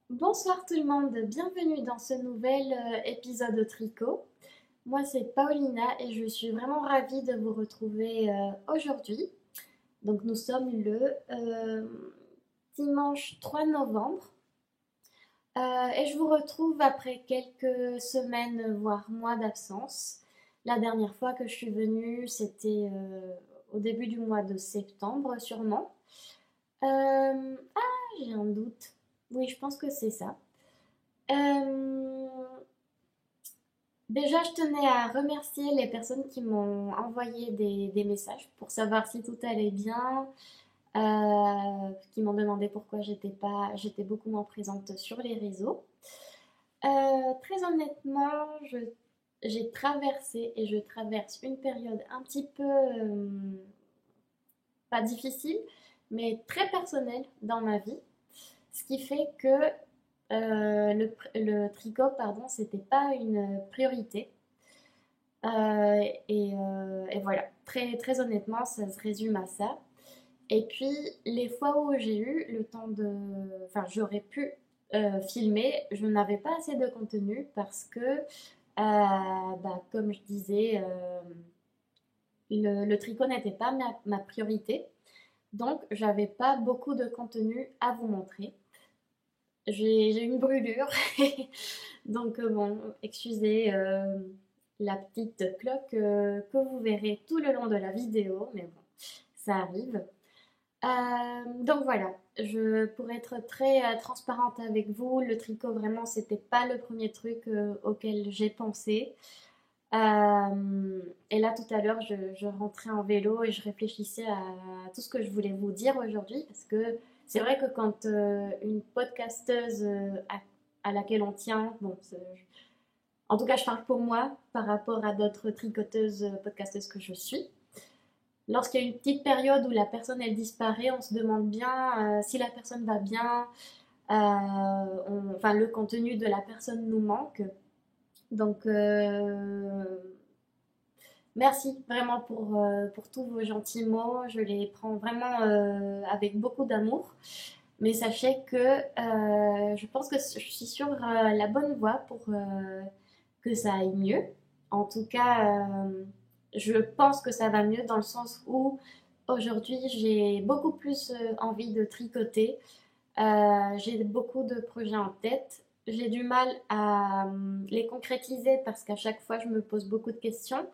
Bonsoir tout le monde, bienvenue dans ce nouvel épisode de tricot. Moi c'est Paulina et je suis vraiment ravie de vous retrouver aujourd'hui. Donc nous sommes le dimanche 3 novembre et je vous retrouve après quelques semaines voire mois d'absence. La dernière fois que je suis venue c'était au début du mois de septembre sûrement. J'ai un doute. Oui, je pense que c'est ça. Euh, Déjà, je tenais à remercier les personnes qui m'ont envoyé des messages pour savoir si tout allait bien, qui m'ont demandé pourquoi j'étais beaucoup moins présente sur les réseaux. Très honnêtement, j'ai traversé et je traverse une période un petit peu, pas difficile, mais très personnelle dans ma vie. Ce qui fait que le tricot, pardon, c'était pas une priorité. Et voilà, très honnêtement, ça se résume à ça. Et puis, les fois où j'ai eu le temps de... Enfin, j'aurais pu filmer, je n'avais pas assez de contenu parce que, comme je disais, le tricot n'était pas ma priorité. Donc, j'avais pas beaucoup de contenu à vous montrer. J'ai une brûlure. Donc, bon, excusez la petite cloque que vous verrez tout le long de la vidéo, mais bon, ça arrive. Donc voilà, pour être très transparente avec vous, le tricot vraiment c'était pas le premier truc auquel j'ai pensé. Et là tout à l'heure je rentrais en vélo et je réfléchissais à tout ce que je voulais vous dire aujourd'hui parce que c'est vrai que quand une podcasteuse à laquelle on tient, bon, en tout cas je parle pour moi par rapport à d'autres tricoteuses, podcasteuses que je suis. Lorsqu'il y a une petite période où la personne elle disparaît, on se demande bien si la personne va bien, enfin le contenu de la personne nous manque. Donc merci vraiment pour tous vos gentils mots, je les prends vraiment avec beaucoup d'amour. Mais sachez que je pense que je suis sur la bonne voie pour que ça aille mieux. En tout cas, je pense que ça va mieux dans le sens où aujourd'hui j'ai beaucoup plus envie de tricoter. J'ai beaucoup de projets en tête. J'ai du mal à les concrétiser parce qu'à chaque fois je me pose beaucoup de questions.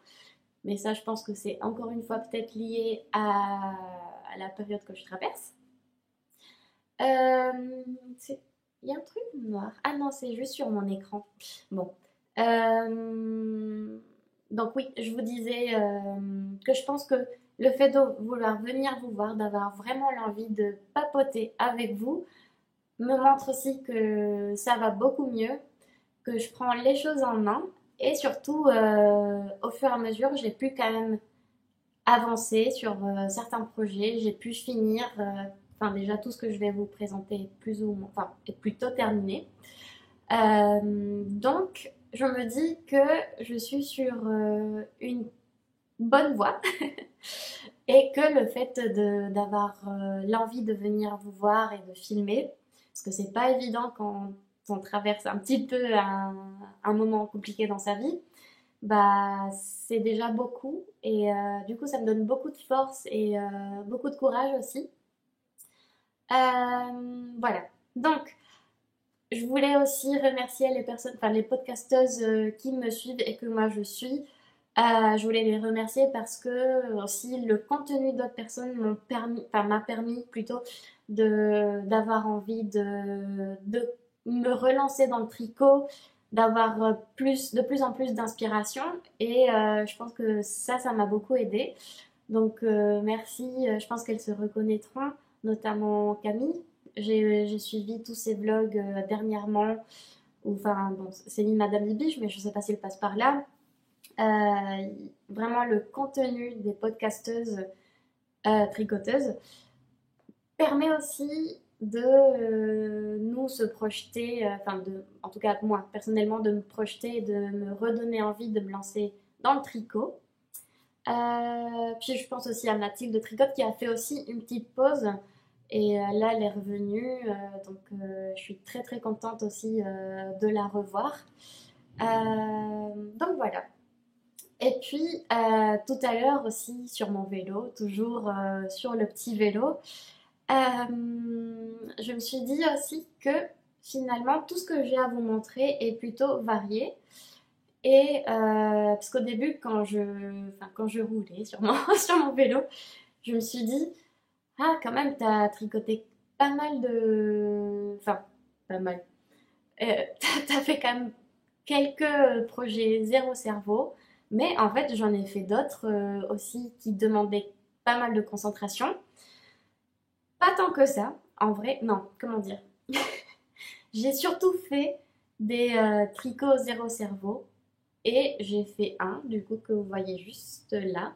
Mais ça, je pense que c'est encore une fois peut-être lié à la période que je traverse. Euh, il y a un truc noir. Ah non, c'est juste sur mon écran. Bon. Euh, donc oui, je vous disais que je pense que le fait de vouloir venir vous voir, d'avoir vraiment l'envie de papoter avec vous, me montre aussi que ça va beaucoup mieux, que je prends les choses en main et surtout, au fur et à mesure, j'ai pu quand même avancer sur certains projets. J'ai pu finir, enfin déjà tout ce que je vais vous présenter est plus ou moins, enfin est plutôt terminé. Donc je me dis que je suis sur une bonne voie et que le fait d'avoir l'envie de venir vous voir et de filmer, parce que c'est pas évident quand on traverse un petit peu un moment compliqué dans sa vie, bah c'est déjà beaucoup et du coup ça me donne beaucoup de force et beaucoup de courage aussi. Voilà. Donc je voulais aussi remercier les personnes, enfin les podcasteuses qui me suivent et que moi je suis. Je voulais les remercier parce que aussi le contenu d'autres personnes m'a permis plutôt d'avoir envie de me relancer dans le tricot, d'avoir de plus en plus d'inspiration et je pense que ça m'a beaucoup aidé. Donc merci, je pense qu'elles se reconnaîtront, notamment Camille. J'ai suivi tous ses vlogs dernièrement, ou enfin bon, c'est mis Madame Bibiche, mais je ne sais pas s'il passe par là. Vraiment le contenu des podcasteuses tricoteuses permet aussi de nous se projeter, enfin en tout cas moi personnellement, de me projeter, de me redonner envie de me lancer dans le tricot. Puis je pense aussi à Mathilde Tricotte qui a fait aussi une petite pause Et là, elle est revenue, donc je suis très très contente aussi de la revoir. Donc voilà. Et puis tout à l'heure aussi sur mon vélo, toujours sur le petit vélo, je me suis dit aussi que finalement tout ce que j'ai à vous montrer est plutôt varié. Et parce qu'au début, quand je roulais sur sur mon vélo, je me suis dit, ah, quand même, t'as tricoté pas mal de. Enfin, pas mal. T'as fait quand même quelques projets zéro cerveau, mais en fait, j'en ai fait d'autres aussi qui demandaient pas mal de concentration. Pas tant que ça, en vrai, non, comment dire. J'ai surtout fait des tricots zéro cerveau et j'ai fait un, du coup, que vous voyez juste là,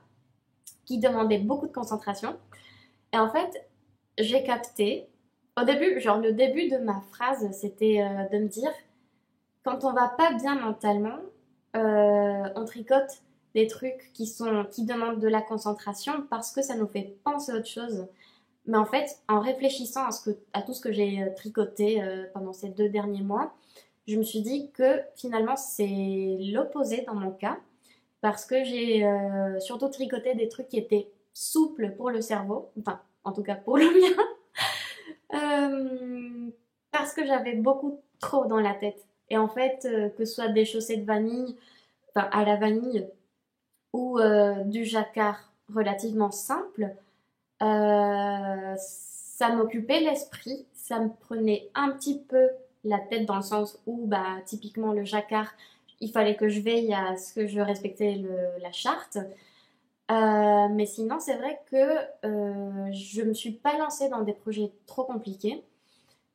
qui demandait beaucoup de concentration. Et en fait, j'ai capté, au début, genre le début de ma phrase, c'était de me dire, quand on va pas bien mentalement, on tricote des trucs qui demandent de la concentration parce que ça nous fait penser à autre chose. Mais en fait, en réfléchissant à tout ce que j'ai tricoté pendant ces 2 derniers mois, je me suis dit que finalement c'est l'opposé dans mon cas parce que j'ai surtout tricoté des trucs qui étaient souples pour le cerveau, enfin en tout cas pour le mien, euh, parce que j'avais beaucoup trop dans la tête. Et en fait, que ce soit des chaussettes vanille, enfin à la vanille, ou du jacquard relativement simple, ça m'occupait l'esprit, ça me prenait un petit peu la tête dans le sens où, bah, typiquement le jacquard, il fallait que je veille à ce que je respectais la charte. Mais sinon, c'est vrai que je me suis pas lancée dans des projets trop compliqués.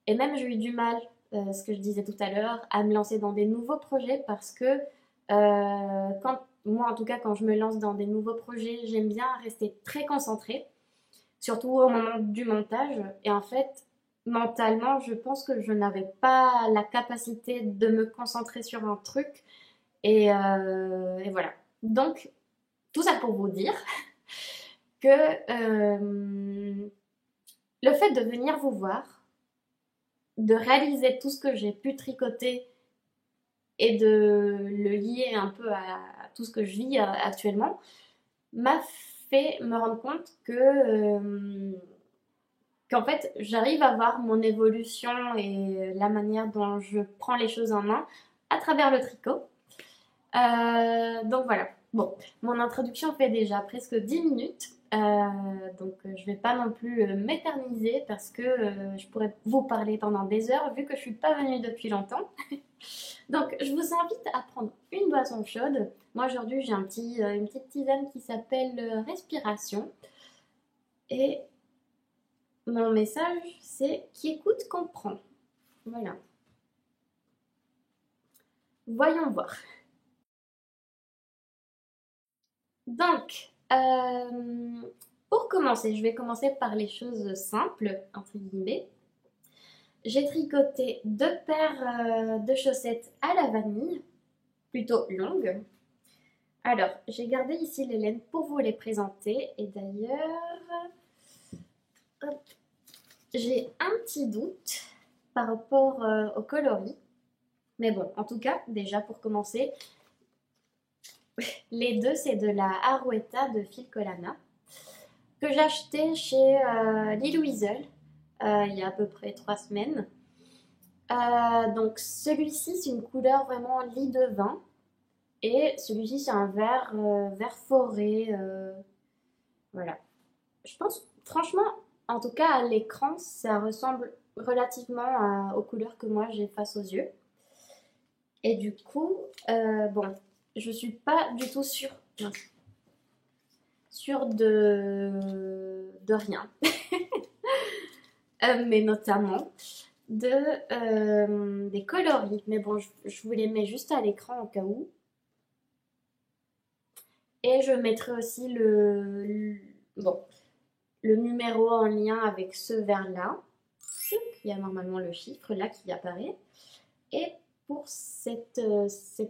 Et même, j'ai eu du mal, ce que je disais tout à l'heure, à me lancer dans des nouveaux projets parce que moi, en tout cas, quand je me lance dans des nouveaux projets, j'aime bien rester très concentrée, surtout au moment du montage. Et en fait, mentalement, je pense que je n'avais pas la capacité de me concentrer sur un truc. Et voilà. Donc, tout ça pour vous dire que le fait de venir vous voir, de réaliser tout ce que j'ai pu tricoter et de le lier un peu à tout ce que je vis actuellement, m'a fait me rendre compte qu'en fait j'arrive à voir mon évolution et la manière dont je prends les choses en main à travers le tricot. Donc voilà. Bon, mon introduction fait déjà presque 10 minutes. Donc je vais pas non plus m'éterniser parce que je pourrais vous parler pendant des heures vu que je suis pas venue depuis longtemps. Donc je vous invite à prendre une boisson chaude. Moi aujourd'hui j'ai une petite tisane qui s'appelle Respiration. Et mon message c'est qui écoute comprend. Voilà. Voyons voir. Donc, pour commencer, je vais commencer par les choses simples, entre guillemets. J'ai tricoté 2 paires de chaussettes à la vanille, plutôt longues. Alors, j'ai gardé ici les laines pour vous les présenter. Et d'ailleurs, hop, j'ai un petit doute par rapport au coloris. Mais bon, en tout cas, déjà pour commencer, les deux, c'est de la Arouetta de Filcolana que j'ai acheté chez Lille Weasel il y a à peu près 3 semaines. Donc celui-ci, c'est une couleur vraiment lit de vin. Et celui-ci, c'est un vert forêt. Voilà. Je pense, franchement, en tout cas à l'écran, ça ressemble relativement aux couleurs que moi j'ai face aux yeux. Et du coup, bon, je suis pas du tout sûre de rien. Mais notamment des coloris. Mais bon, je vous les mets juste à l'écran au cas où. Et je mettrai aussi bon, le numéro en lien avec ce verre-là. Il y a normalement le chiffre là qui apparaît. Et pour ces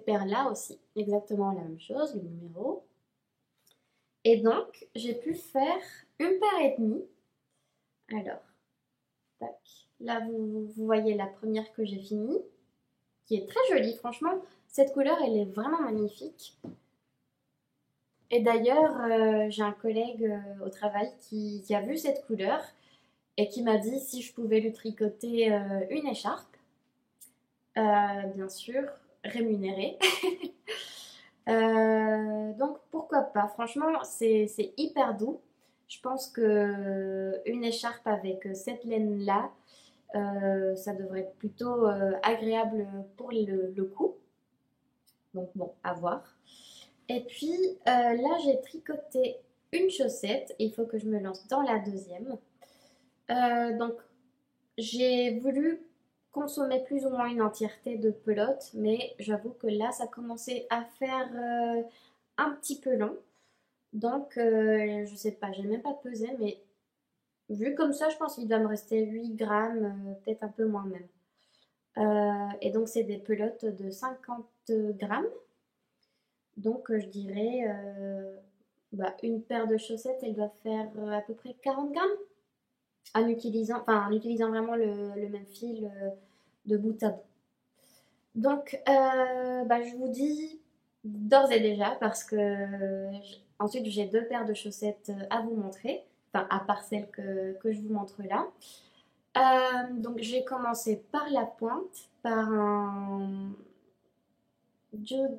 paires-là aussi, exactement la même chose, le numéro. Et donc, j'ai pu faire 1 paire et demie. Alors, Tac. Là, vous voyez la première que j'ai finie, qui est très jolie. Franchement, cette couleur, elle est vraiment magnifique. Et d'ailleurs, j'ai un collègue au travail qui a vu cette couleur et qui m'a dit si je pouvais lui tricoter une écharpe, bien sûr, rémunérée. Donc pourquoi pas, franchement c'est hyper doux. Je pense que une écharpe avec cette laine là, ça devrait être plutôt agréable pour le cou. Donc bon, à voir. Et puis là j'ai tricoté une chaussette et il faut que je me lance dans la deuxième. Donc j'ai voulu consommer plus ou moins une entièreté de pelote, mais j'avoue que là, ça commençait à faire un petit peu long. Donc, je sais pas, j'ai même pas pesé, mais vu comme ça, je pense qu'il doit me rester 8 grammes, peut-être un peu moins même. Et donc, c'est des pelotes de 50 grammes. Donc, je dirais, une paire de chaussettes, elle doit faire à peu près 40 grammes en utilisant vraiment le même fil de bout à bout. Donc, je vous dis d'ores et déjà, parce que ensuite j'ai deux paires de chaussettes à vous montrer, enfin à part celles que je vous montre là. Donc j'ai commencé par la pointe, par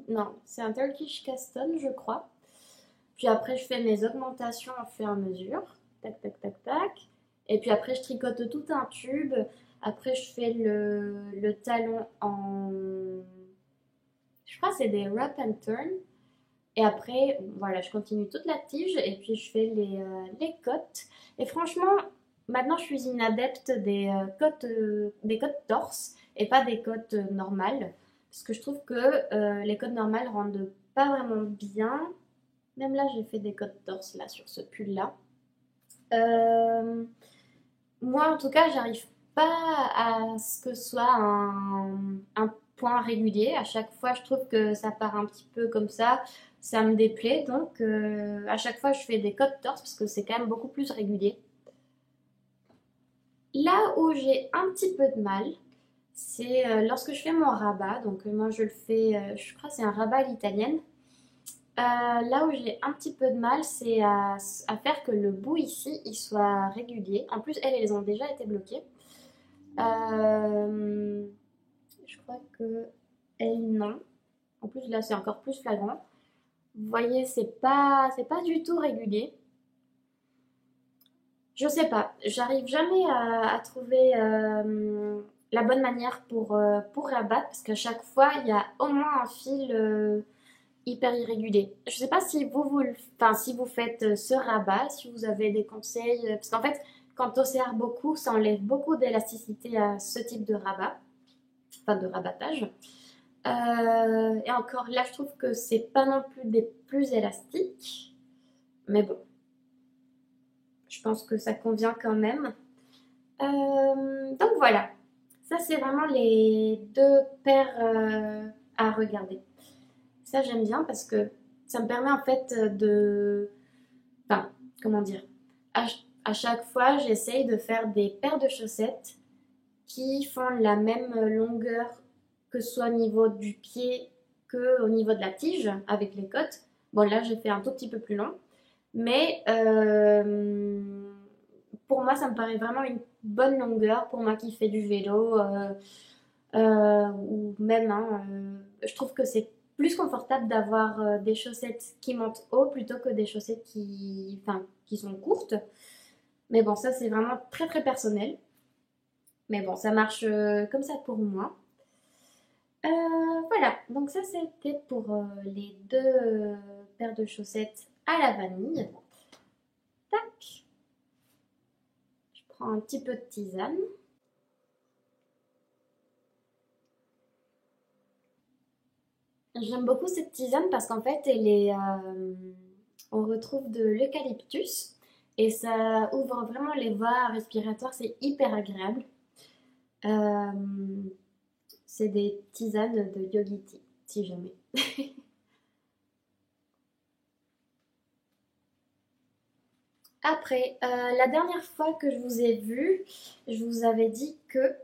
non, c'est un Turkish Caston, je crois. Puis après, je fais mes augmentations au fur et à mesure. Tac, tac, tac, tac. Et puis après, je tricote tout un tube. Après, je fais le talon en... Je crois que c'est des wrap and turn. Et après, voilà, je continue toute la tige. Et puis, je fais les côtes. Et franchement, maintenant, je suis une adepte des côtes torse et pas des côtes normales. Parce que je trouve que les côtes normales rendent pas vraiment bien. Même là, j'ai fait des côtes torse là sur ce pull-là. Euh, Moi, en tout cas, j'arrive pas à ce que ce soit un point régulier. À chaque fois, je trouve que ça part un petit peu comme ça me déplaît. Donc, à chaque fois, je fais des côtes torse parce que c'est quand même beaucoup plus régulier. Là où j'ai un petit peu de mal, c'est lorsque je fais mon rabat. Donc, moi, je le fais, je crois que c'est un rabat à l'italienne. Là où j'ai un petit peu de mal, c'est à faire que le bout ici, il soit régulier. En plus, elles ont déjà été bloquées. Euh, je crois que elles, non. En plus, là, c'est encore plus flagrant. Vous voyez, c'est pas du tout régulier. Je sais pas, j'arrive jamais à trouver la bonne manière pour rabattre parce qu'à chaque fois, il y a au moins un fil hyper irrégulier. Je sais pas si si vous faites ce rabat, si vous avez des conseils, parce qu'en fait, quand on serre beaucoup, ça enlève beaucoup d'élasticité à ce type de rabat, enfin de rabattage. Et encore là, je trouve que c'est pas non plus des plus élastiques, mais bon, je pense que ça convient quand même. Donc voilà, ça c'est vraiment les deux paires à regarder. Ça j'aime bien parce que ça me permet en fait enfin, comment dire, à chaque fois j'essaye de faire des paires de chaussettes qui font la même longueur que ce soit au niveau du pied que au niveau de la tige avec les côtes. Bon là j'ai fait un tout petit peu plus long, mais pour moi ça me paraît vraiment une bonne longueur pour moi qui fais du vélo ou même je trouve que c'est plus confortable d'avoir des chaussettes qui montent haut plutôt que des chaussettes qui sont courtes. Mais bon, ça c'est vraiment très très personnel. Mais bon, ça marche comme ça pour moi. Voilà, donc ça c'était pour les deux paires de chaussettes à la vanille. Tac, je prends un petit peu de tisane. J'aime beaucoup cette tisane parce qu'en fait, on retrouve de l'eucalyptus et ça ouvre vraiment les voies respiratoires, c'est hyper agréable. Euh, c'est des tisanes de yogi tea, si jamais. Après, la dernière fois que je vous ai vu, je vous avais dit que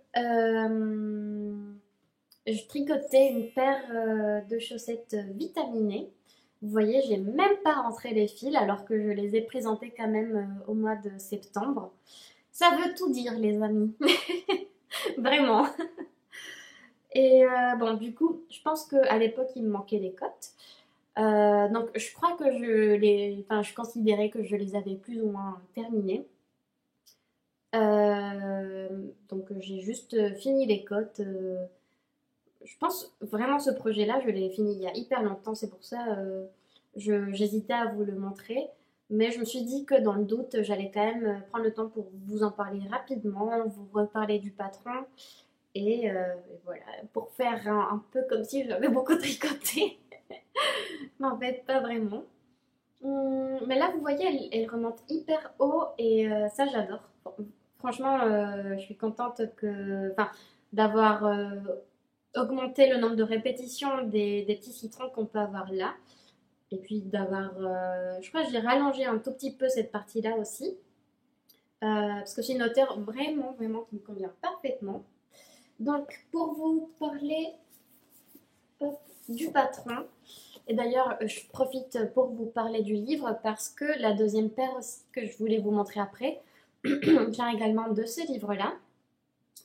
je tricotais une paire de chaussettes vitaminées. Vous voyez, j'ai même pas rentré les fils alors que je les ai présentées quand même au mois de septembre. Ça veut tout dire, les amis. Vraiment. Et bon, du coup, je pense qu'à l'époque, il me manquait des cotes. Donc, je crois que enfin, je considérais que je les avais plus ou moins terminées. Donc, j'ai juste fini les cotes. Je pense vraiment ce projet-là, je l'ai fini il y a hyper longtemps. C'est pour ça j'hésitais à vous le montrer. Mais je me suis dit que dans le doute, j'allais quand même prendre le temps pour vous en parler rapidement, vous reparler du patron. Et voilà, pour faire un peu comme si j'avais beaucoup tricoté. Mais en fait, pas vraiment. Mais là, vous voyez, elle remonte hyper haut et ça, j'adore. Franchement, je suis contente enfin, d'avoir augmenté le nombre de répétitions des petits citrons qu'on peut avoir là. Et puis d'avoir, je crois que j'ai rallongé un tout petit peu cette partie-là aussi. Parce que c'est une hauteur vraiment, vraiment qui me convient parfaitement. Donc, pour vous parler du patron, et d'ailleurs, je profite pour vous parler du livre parce que la deuxième paire aussi que je voulais vous montrer après vient également de ce livre-là.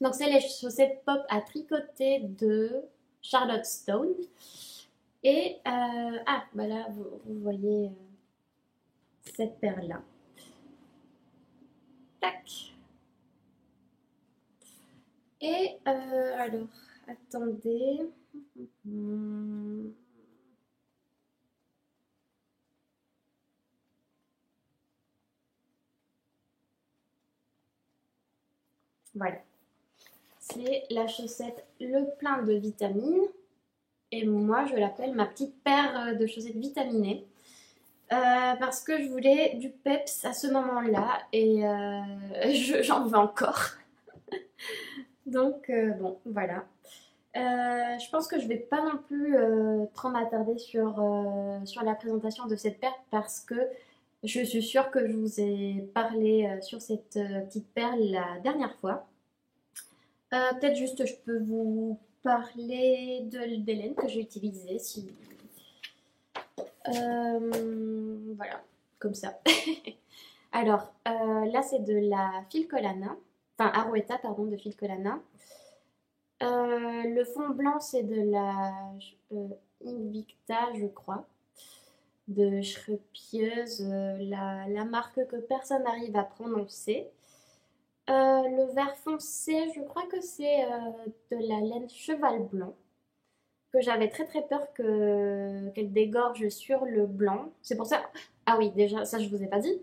Donc, c'est les chaussettes pop à tricoter de Charlotte Stone. Et, bah là, vous voyez cette paire-là. Tac. Et alors, attendez. Voilà. C'est la chaussette le plein de vitamines. Et moi, je l'appelle ma petite paire de chaussettes vitaminées. Parce que je voulais du peps à ce moment-là et j'en veux encore. Donc, bon, voilà. Je pense que je vais pas non plus trop m'attarder sur la présentation de cette paire parce que je suis sûre que je vous ai parlé sur cette petite paire la dernière fois. Peut-être juste je peux vous parler de laine que j'ai utilisée. Voilà, comme ça. Alors, là c'est de la Filcolana, enfin Arouetta, pardon, de Filcolana. Le fond blanc c'est de la Invicta, je crois, de Schrepieuse, la marque que personne n'arrive à prononcer. Le vert foncé, je crois que c'est de la laine cheval blanc, que j'avais très très peur qu'elle dégorge sur le blanc. C'est pour ça. Ah oui, déjà, ça je vous ai pas dit.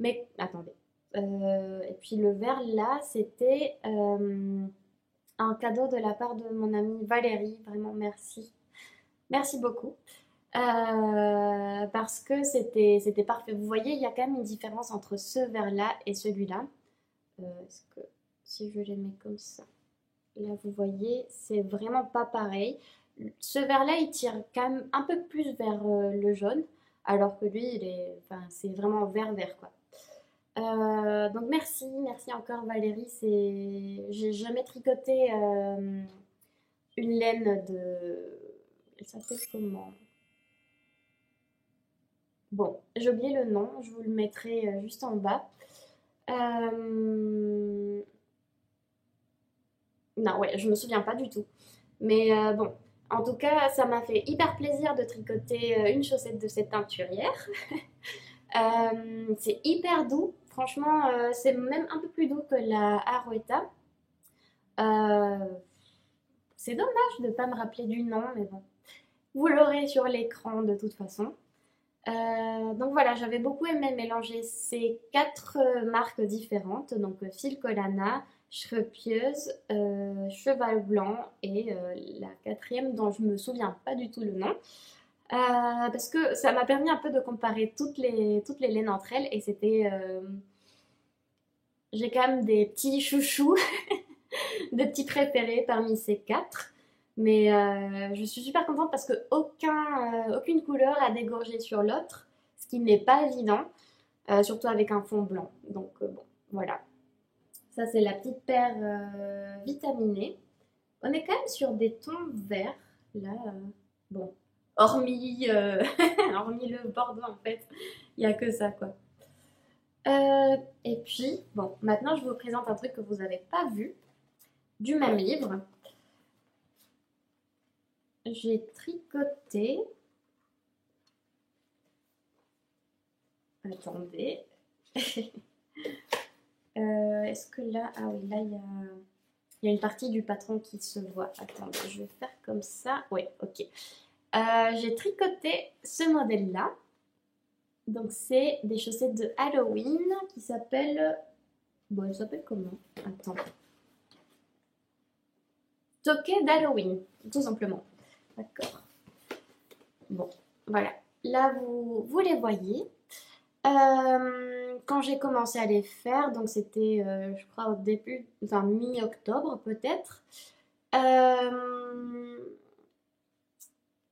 Mais attendez. Et puis le vert là, c'était un cadeau de la part de mon amie Valérie. Vraiment, merci. Merci beaucoup. Parce que c'était parfait. Vous voyez, il y a quand même une différence entre ce vert là et celui-là. Est-ce que si je les mets comme ça, là vous voyez, c'est vraiment pas pareil. Ce vert-là, il tire quand même un peu plus vers le jaune, alors que lui, enfin, c'est vraiment vert-vert quoi. Donc merci encore Valérie. J'ai jamais tricoté une laine de. Elle s'appelle comment? Bon, j'ai oublié le nom, je vous le mettrai juste en bas. Non, ouais, je me souviens pas du tout. Mais bon, en tout cas, ça m'a fait hyper plaisir de tricoter une chaussette de cette teinturière. C'est hyper doux. Franchement, c'est même un peu plus doux que la Arouetta. Euh, c'est dommage de ne pas me rappeler du nom, mais bon. Vous l'aurez sur l'écran de toute façon. Donc voilà, j'avais beaucoup aimé mélanger ces quatre marques différentes, donc Filcolana, Schrepieuse, Cheval Blanc et la quatrième dont je me souviens pas du tout le nom. Parce que ça m'a permis un peu de comparer toutes les laines entre elles et j'ai quand même des petits chouchous, des petits préférés parmi ces quatre. Mais je suis super contente parce que aucune couleur a dégorgé sur l'autre, ce qui n'est pas évident. surtout avec un fond blanc. Donc bon, voilà. Ça, c'est la petite paire vitaminée. On est quand même sur des tons verts, là. Bon, hormis, hormis le bordeaux, en fait, il n'y a que ça, quoi. Et puis, bon, maintenant, je vous présente un truc que vous n'avez pas vu, du même livre. J'ai tricoté... Attendez. Est-ce que là... Ah oui, là, il y a une partie du patron qui se voit. Attendez, je vais faire comme ça. Oui, ok. J'ai tricoté ce modèle-là. Donc, c'est des chaussettes de Halloween qui s'appellent... Bon, elles s'appellent comment? Attends. Toquet d'Halloween, tout simplement. D'accord. Bon, voilà. Là, vous les voyez. Quand j'ai commencé à les faire, donc c'était, je crois, au début, enfin mi-octobre peut-être,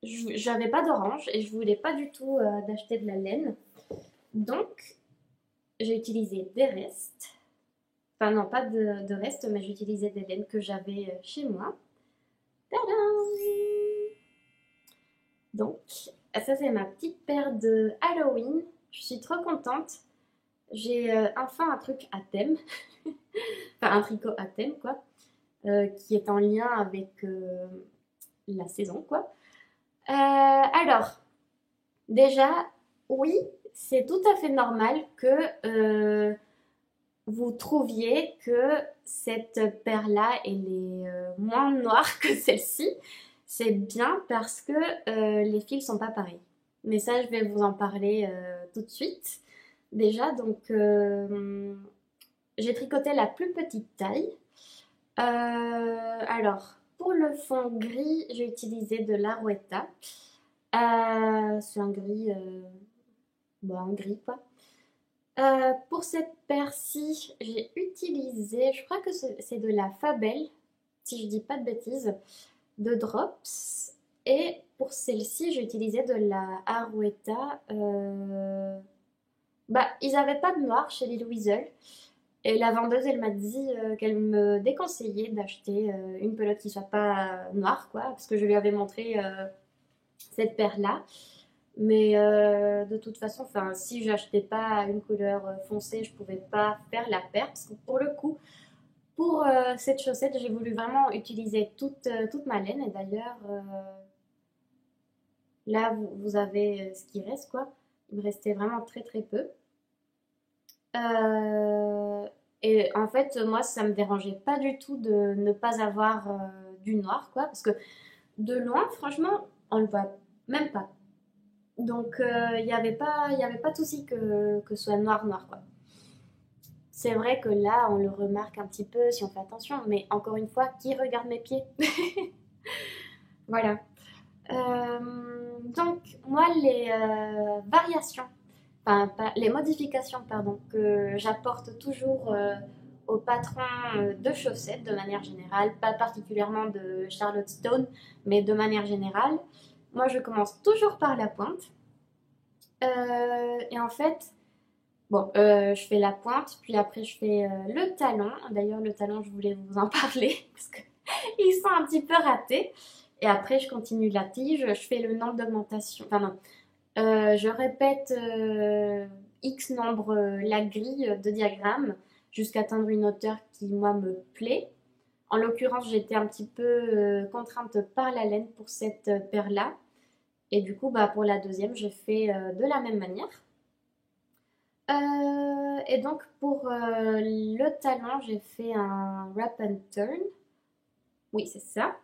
j'avais pas d'orange et je voulais pas du tout d'acheter de la laine. Donc, j'ai utilisé des restes. Enfin, non, pas de restes, mais j'utilisais des laines que j'avais chez moi. Tadam! Donc, ça, c'est ma petite paire de Halloween. Je suis trop contente. J'ai enfin un truc à thème. Enfin, un tricot à thème, quoi. Qui est en lien avec la saison, quoi. Alors, déjà, oui, c'est tout à fait normal que vous trouviez que cette paire-là, elle est moins noire que celle-ci. C'est bien parce que les fils sont pas pareils. Mais ça, je vais vous en parler tout de suite. Déjà, donc, j'ai tricoté la plus petite taille. Alors, pour le fond gris, j'ai utilisé de l'Arouetta. C'est un gris, bon, un gris quoi. Pour cette paire-ci, j'ai utilisé, je crois que c'est de la Fabelle, si je dis pas de bêtises, de Drops. Et pour celle-ci, j'ai utilisé de la Arouetta. Bah, ils n'avaient pas de noir chez les Louisel. Et la vendeuse, elle m'a dit qu'elle me déconseillait d'acheter une pelote qui soit pas noire, quoi, parce que je lui avais montré cette paire-là. Mais de toute façon, enfin, si j'achetais pas une couleur foncée, je pouvais pas faire la paire, parce que pour le coup, pour cette chaussette, j'ai voulu vraiment utiliser toute ma laine. Et d'ailleurs, là, vous avez ce qui reste, quoi. Il me restait vraiment très très peu. Euh, et en fait, moi, ça me dérangeait pas du tout de ne pas avoir du noir, quoi, parce que de loin, franchement, on le voit même pas. Donc, il y avait pas de souci que ce soit noir, noir, quoi. C'est vrai que là, on le remarque un petit peu si on fait attention, mais encore une fois, qui regarde mes pieds? Voilà. Donc, moi, les variations, enfin, les modifications, pardon, que j'apporte toujours au patron de chaussettes de manière générale, pas particulièrement de Charlotte Stone, mais de manière générale, moi, je commence toujours par la pointe. Et en fait, bon, je fais la pointe, puis après, je fais le talon. D'ailleurs, le talon, je voulais vous en parler parce qu'ils sont un petit peu ratés. Et après, je continue la tige, je fais le nombre d'augmentation. Enfin, non. Je répète X nombre la grille de diagramme jusqu'à atteindre une hauteur qui, moi, me plaît. En l'occurrence, j'étais un petit peu contrainte par la laine pour cette paire-là. Et du coup, bah, pour la deuxième, j'ai fait de la même manière. Et donc, pour le talon, j'ai fait un wrap and turn. Oui, c'est ça.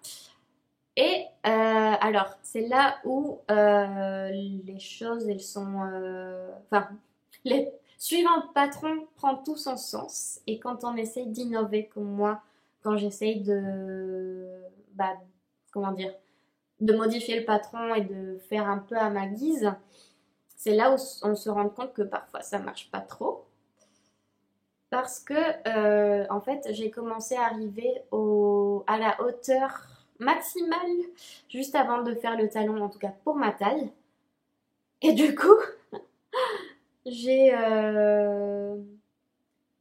Et alors, c'est là où les choses, elles sont... Enfin, les suivant le patron prend tout son sens. Et quand on essaye d'innover comme moi, quand j'essaye de... Bah, comment dire? De modifier le patron et de faire un peu à ma guise, c'est là où on se rend compte que parfois ça marche pas trop. Parce que, en fait, j'ai commencé à arriver à la hauteur maximale juste avant de faire le talon, en tout cas pour ma taille. Et du coup, J'ai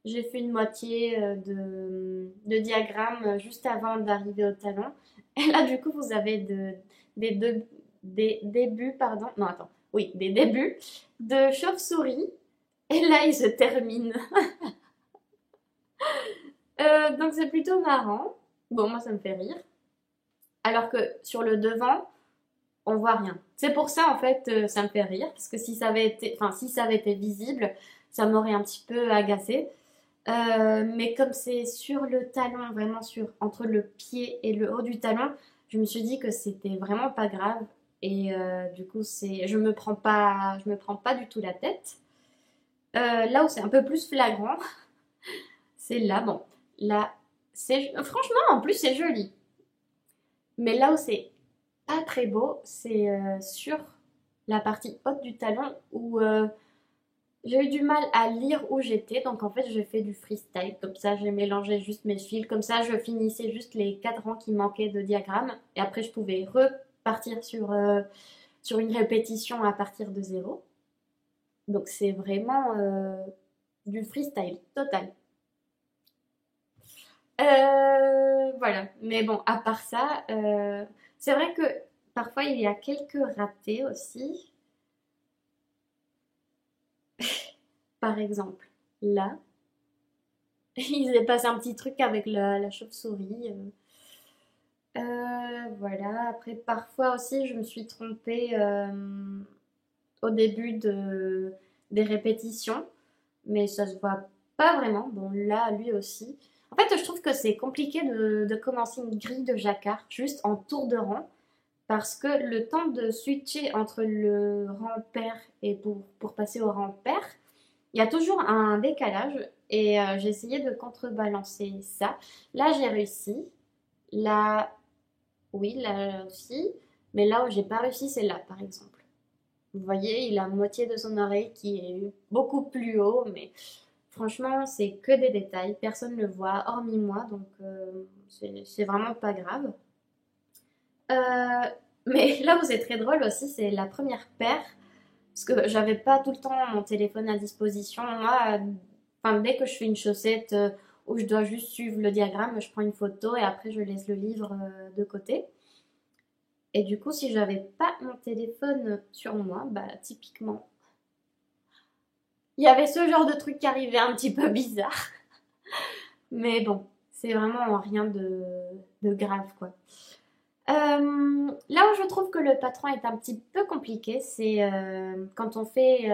j'ai fait une moitié de diagramme juste avant d'arriver au talon. Et là, du coup, vous avez des débuts, pardon, non, attends, oui, des débuts de chauve-souris. Et là, il se termine. Donc, c'est plutôt marrant. Bon, moi, ça me fait rire. Alors que sur le devant, on voit rien. C'est pour ça, en fait, ça me fait rire. Parce que si ça avait été, enfin, si ça avait été visible, ça m'aurait un petit peu agacé. Mais comme c'est sur le talon, vraiment sur entre le pied et le haut du talon, je me suis dit que c'était vraiment pas grave. Et du coup, je me prends pas du tout la tête. Là où c'est un peu plus flagrant, c'est là. Bon, là, franchement, en plus, c'est joli. Mais là où c'est pas très beau, c'est sur la partie haute du talon où j'ai eu du mal à lire où j'étais, donc en fait j'ai fait du freestyle, comme ça j'ai mélangé juste mes fils, comme ça je finissais juste les cadrans qui manquaient de diagramme, et après je pouvais repartir sur une répétition à partir de zéro. Donc c'est vraiment du freestyle total. Voilà, mais bon, à part ça, c'est vrai que parfois il y a quelques ratés aussi. Par exemple, là, il s'est passé un petit truc avec la chauve-souris. Voilà, après parfois aussi je me suis trompée au début des répétitions, mais ça se voit pas vraiment. Bon, là, lui aussi. En fait, je trouve que c'est compliqué de commencer une grille de jacquard juste en tour de rang, parce que le temps de switcher entre le rang pair et pour passer au rang pair, il y a toujours un décalage et j'ai essayé de contrebalancer ça. Là, j'ai réussi. Là, oui, là aussi. Mais là où j'ai pas réussi, c'est là, par exemple. Vous voyez, il a moitié de son oreille qui est beaucoup plus haut, mais franchement, c'est que des détails. Personne ne le voit, hormis moi, donc c'est vraiment pas grave. Euh, mais là où c'est très drôle aussi, c'est la première paire. Parce que j'avais pas tout le temps mon téléphone à disposition. Moi, enfin, dès que je fais une chaussette où je dois juste suivre le diagramme, je prends une photo et après je laisse le livre de côté. Et du coup, si j'avais pas mon téléphone sur moi, bah typiquement, il y avait ce genre de truc qui arrivait un petit peu bizarre. Mais bon, c'est vraiment rien de grave, quoi. Là où je trouve que le patron est un petit peu compliqué, c'est quand on fait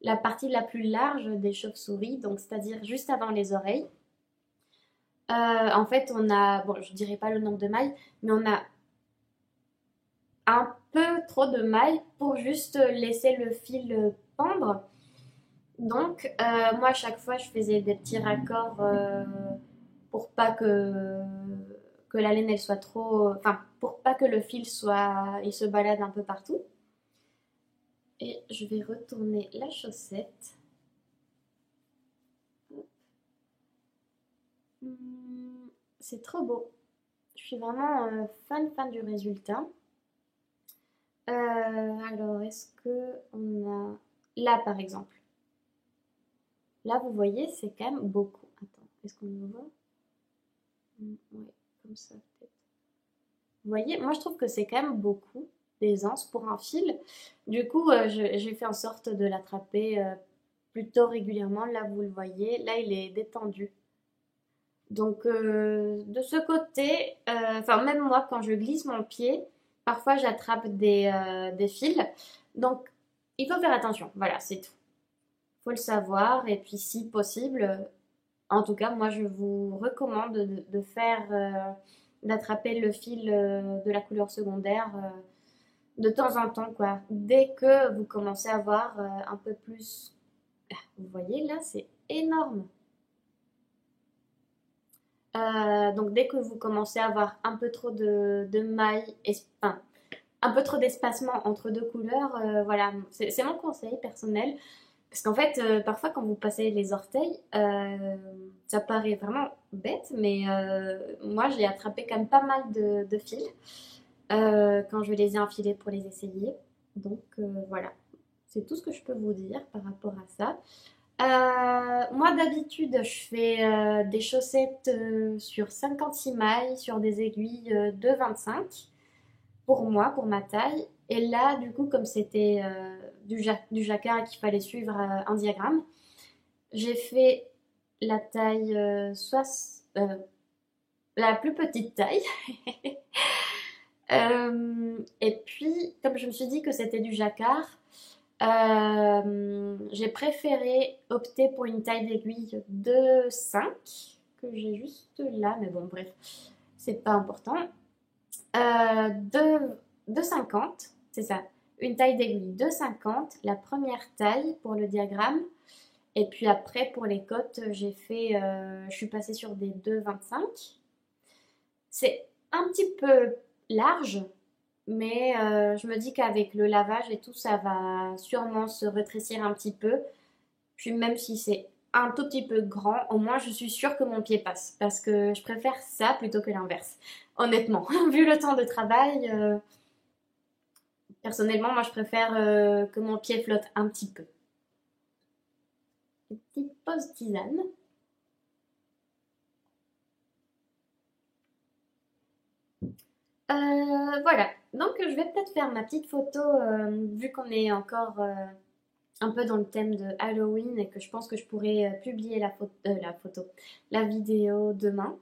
la partie la plus large des chauves-souris, donc c'est-à-dire juste avant les oreilles. En fait, on a, bon, je dirais pas le nombre de mailles, mais on a un peu trop de mailles pour juste laisser le fil pendre. Donc, moi, à chaque fois, je faisais des petits raccords pour pas que la laine, elle soit trop... Enfin, pour pas que le fil soit... Il se balade un peu partout. Et je vais retourner la chaussette. C'est trop beau. Je suis vraiment fan du résultat. Alors, est-ce que on a... Là, par exemple. Là, vous voyez, c'est quand même beaucoup. Attends, est-ce qu'on le voit? Ouais, comme ça, peut-être. Vous voyez, moi, je trouve que c'est quand même beaucoup d'aisance pour un fil. Du coup, j'ai fait en sorte de l'attraper plutôt régulièrement. Là, vous le voyez. Là, il est détendu. Donc, de ce côté, enfin, même moi, quand je glisse mon pied, parfois j'attrape des fils. Donc, il faut faire attention. Voilà, c'est tout. Il faut le savoir. Et puis, si possible, en tout cas, moi, je vous recommande de faire, d'attraper le fil de la couleur secondaire de temps en temps, quoi. Dès que vous commencez à voir un peu plus. Vous voyez, là, c'est énorme. Donc dès que vous commencez à avoir un peu trop de mailles, enfin, un peu trop d'espacement entre deux couleurs, voilà, c'est mon conseil personnel. Parce qu'en fait, parfois quand vous passez les orteils, ça paraît vraiment bête, mais moi j'ai attrapé quand même pas mal de fils quand je les ai enfilés pour les essayer. Donc voilà, C'est tout ce que je peux vous dire par rapport à ça. Moi d'habitude je fais des chaussettes sur 56 mailles sur des aiguilles de 25 pour moi, pour ma taille. Et là du coup comme c'était du jacquard et qu'il fallait suivre un diagramme, j'ai fait la taille la plus petite taille. Et puis comme je me suis dit que c'était du jacquard, j'ai préféré opter pour une taille d'aiguille de 5 que j'ai juste là, mais bon, bref, c'est pas important. De 50, c'est ça, une taille d'aiguille de 50, la première taille pour le diagramme. Et puis après, pour les côtes, je suis passée sur des 2,25. C'est un petit peu large, mais je me dis qu'avec le lavage et tout, ça va sûrement se rétrécir un petit peu. Puis même si c'est un tout petit peu grand, au moins je suis sûre que mon pied passe. Parce que je préfère ça plutôt que l'inverse. Honnêtement, vu le temps de travail, personnellement, moi je préfère que mon pied flotte un petit peu. Une petite pause tisane. Voilà, donc je vais peut-être faire ma petite photo, vu qu'on est encore un peu dans le thème de Halloween et que je pense que je pourrais publier la photo, la vidéo demain.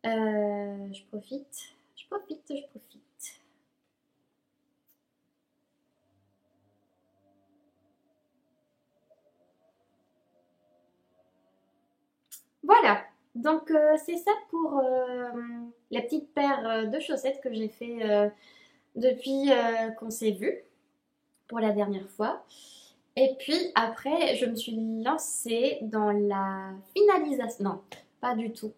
Je profite, je profite, je profite. Voilà, donc c'est ça pour la petite paire de chaussettes que j'ai fait depuis qu'on s'est vu pour la dernière fois. Et puis après, je me suis lancée dans la finalisation. Non, pas du tout.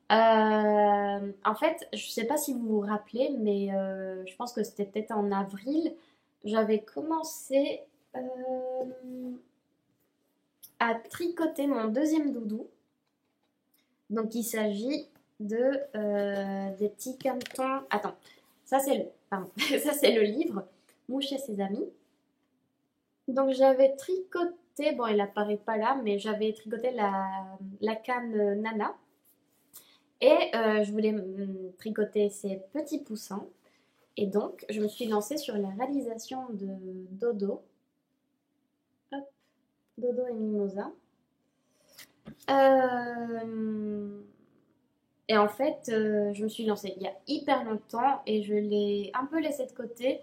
En fait, je sais pas si vous vous rappelez, mais je pense que c'était peut-être en avril. J'avais commencé à tricoter mon deuxième doudou. Donc il s'agit de des petits canetons. Attends, pardon, ça c'est le livre Mouche et ses amis. Donc j'avais tricoté, bon il apparaît pas là, mais j'avais tricoté la canne Nana. Et je voulais tricoter ces petits poussins. Et donc, je me suis lancée sur la réalisation de Dodo. Hop, Dodo et Mimosa. Et en fait, je me suis lancée il y a hyper longtemps et je l'ai un peu laissé de côté.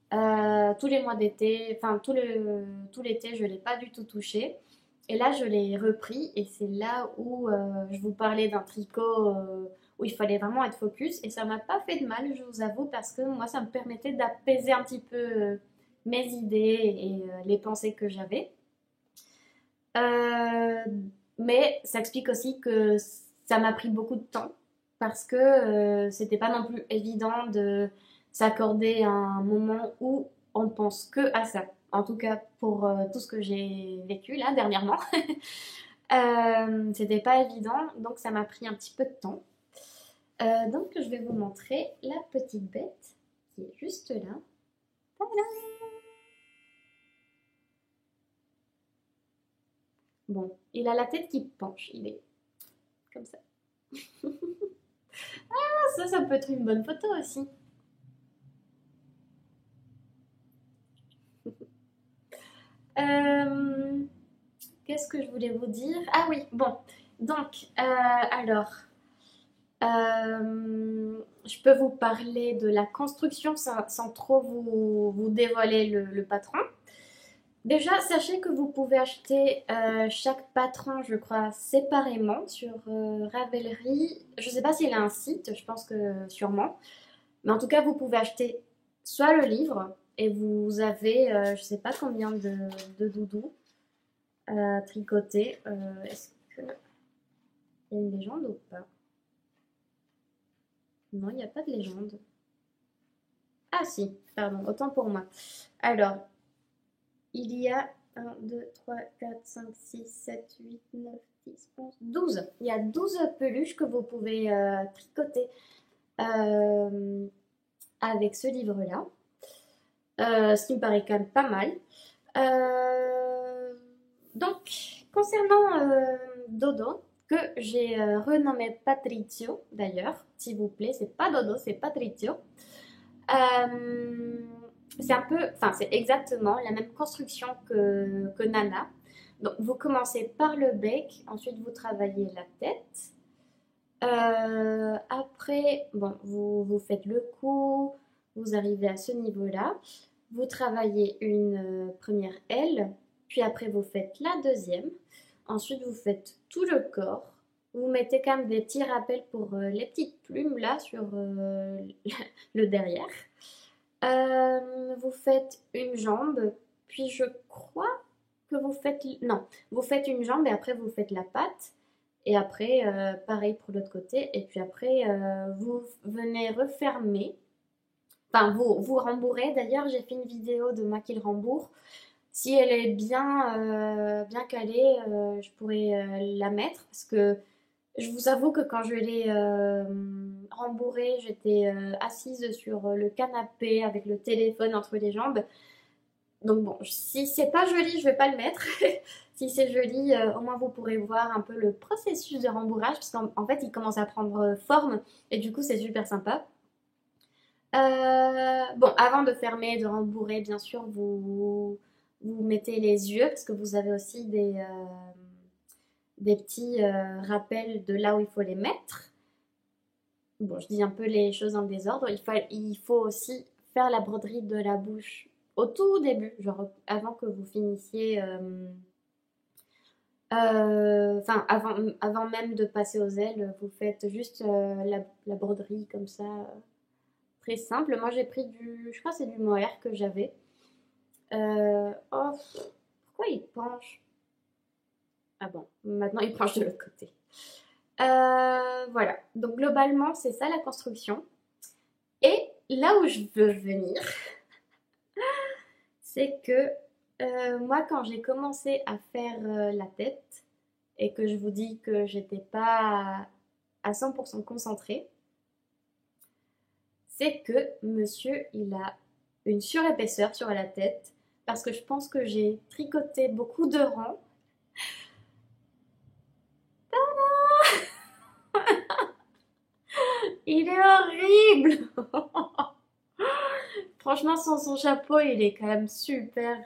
Tous les mois d'été, enfin tout l'été, je ne l'ai pas du tout touché. Et là, je l'ai repris et c'est là où je vous parlais d'un tricot où il fallait vraiment être focus. Et ça m'a pas fait de mal, je vous avoue, parce que moi, ça me permettait d'apaiser un petit peu mes idées et les pensées que j'avais. Euh, mais ça explique aussi que ça m'a pris beaucoup de temps parce que c'était pas non plus évident de s'accorder un moment où on ne pense que à ça. En tout cas, pour tout ce que j'ai vécu là dernièrement, c'était pas évident, donc ça m'a pris un petit peu de temps. Donc, je vais vous montrer la petite bête qui est juste là. Tadam! Bon, il a la tête qui penche, il est comme ça. Ça peut être une bonne photo aussi. Euh, Qu'est-ce que je voulais vous dire? Ah oui, bon. Donc, alors, je peux vous parler de la construction sans trop vous dévoiler le patron. Déjà, sachez que vous pouvez acheter chaque patron, je crois, séparément sur Ravelry. Je ne sais pas s'il a un site, je pense que sûrement. Mais en tout cas, vous pouvez acheter soit le livre et vous avez, je ne sais pas combien de doudous tricotés. Est-ce qu'il y a une légende ou pas? Non, il n'y a pas de légende. Ah si, pardon, autant pour moi. Alors, il y a 1, 2, 3, 4, 5, 6, 7, 8, 9, 10, 11, 12. Il y a 12 peluches que vous pouvez tricoter avec ce livre-là. Ce qui me paraît quand même pas mal. Euh, donc, concernant Dodo, que j'ai renommé Patricio d'ailleurs, s'il vous plaît, c'est pas Dodo, c'est Patricio. Euh, c'est un peu, enfin, c'est exactement la même construction que Nana. Donc, vous commencez par le bec, ensuite vous travaillez la tête. Après, bon, vous faites le cou, vous arrivez à ce niveau-là. Vous travaillez une première aile, puis après vous faites la deuxième. Ensuite, vous faites tout le corps. Vous mettez quand même des petits rappels pour les petites plumes là sur le derrière. Vous faites une jambe, puis je crois que vous faites... Non, vous faites une jambe et après vous faites la patte. Et après, pareil pour l'autre côté. Et puis après, vous venez refermer. Enfin, vous rembourrez. D'ailleurs, j'ai fait une vidéo de moi qui le rembourre. Si elle est bien calée, je pourrais la mettre. Parce que je vous avoue que quand je l'ai rembourré, j'étais assise sur le canapé avec le téléphone entre les jambes. Donc bon, si c'est pas joli, je vais pas le mettre. Si c'est joli, au moins vous pourrez voir un peu le processus de rembourrage, parce qu'en fait, il commence à prendre forme, et du coup, c'est super sympa. Bon, avant de fermer, de rembourrer, bien sûr, vous mettez les yeux, parce que vous avez aussi des petits rappels de là où il faut les mettre. Bon, je dis un peu les choses en désordre. Il faut aussi faire la broderie de la bouche au tout début, genre avant que vous finissiez, enfin avant même de passer aux ailes, vous faites juste la broderie comme ça, très simple. Moi j'ai pris je crois que c'est du mohair que j'avais. Oh, pourquoi il penche? Ah bon, maintenant il penche de l'autre côté. Voilà, donc globalement c'est ça la construction. Et là où je veux venir, c'est que moi, quand j'ai commencé à faire la tête et que je vous dis que j'étais pas à 100% concentrée, c'est que monsieur, il a une surépaisseur sur la tête parce que je pense que j'ai tricoté beaucoup de rangs. Il est horrible! Franchement, sans son chapeau, il est quand même super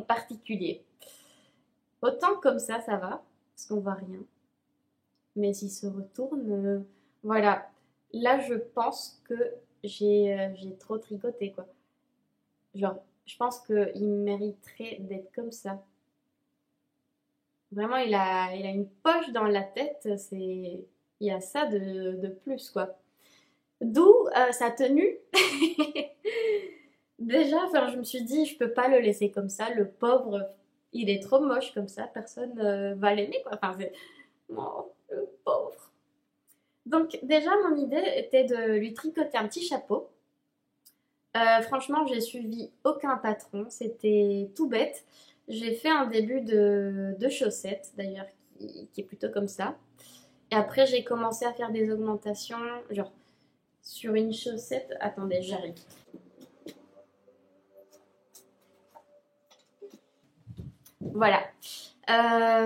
particulier. Autant comme ça va, parce qu'on voit rien. Mais s'il se retourne, voilà. Là, je pense que j'ai trop tricoté, quoi. Genre, je pense qu'il mériterait d'être comme ça. Vraiment, il a une poche dans la tête, il y a ça de plus, quoi. D'où sa tenue. Déjà, enfin, je me suis dit, je peux pas le laisser comme ça, le pauvre, il est trop moche comme ça, personne va l'aimer, quoi. Enfin, c'est... Oh, le pauvre. Donc déjà, mon idée était de lui tricoter un petit chapeau. Franchement, j'ai suivi aucun patron, c'était tout bête. J'ai fait un début de chaussettes, d'ailleurs, qui est plutôt comme ça. Et après, j'ai commencé à faire des augmentations, genre sur une chaussette. Attendez, j'arrive. Voilà.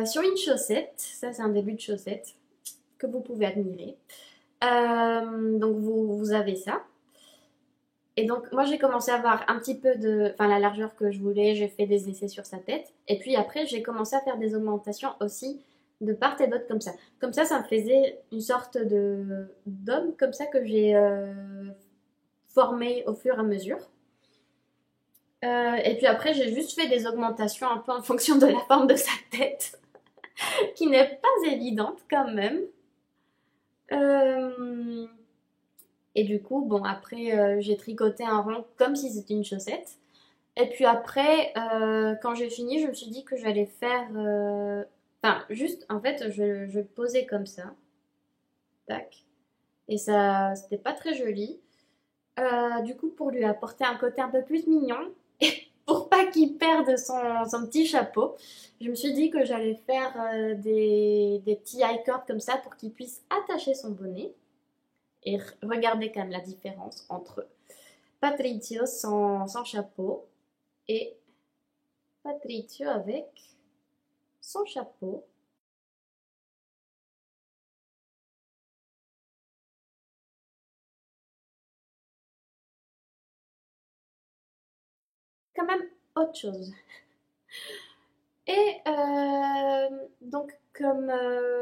Sur une chaussette, ça c'est un début de chaussette que vous pouvez admirer. Donc vous avez ça. Et donc moi j'ai commencé à avoir un petit peu enfin la largeur que je voulais, j'ai fait des essais sur sa tête. Et puis après j'ai commencé à faire des augmentations aussi de part et d'autre comme ça. Comme ça me faisait une sorte d'homme comme ça que j'ai formé au fur et à mesure. Et puis après j'ai juste fait des augmentations un peu en fonction de la forme de sa tête, qui n'est pas évidente quand même. Euh, Et du coup, bon, après, j'ai tricoté un rond comme si c'était une chaussette. Et puis après, quand j'ai fini, je me suis dit que j'allais faire... Enfin, juste, en fait, je posais comme ça. Tac. Et ça, c'était pas très joli. Du coup, pour lui apporter un côté un peu plus mignon, et pour pas qu'il perde son petit chapeau, je me suis dit que j'allais faire des petits high cords comme ça pour qu'il puisse attacher son bonnet. Et regardez quand même la différence entre Patricio sans chapeau et Patricio avec son chapeau. Quand même autre chose. Et donc comme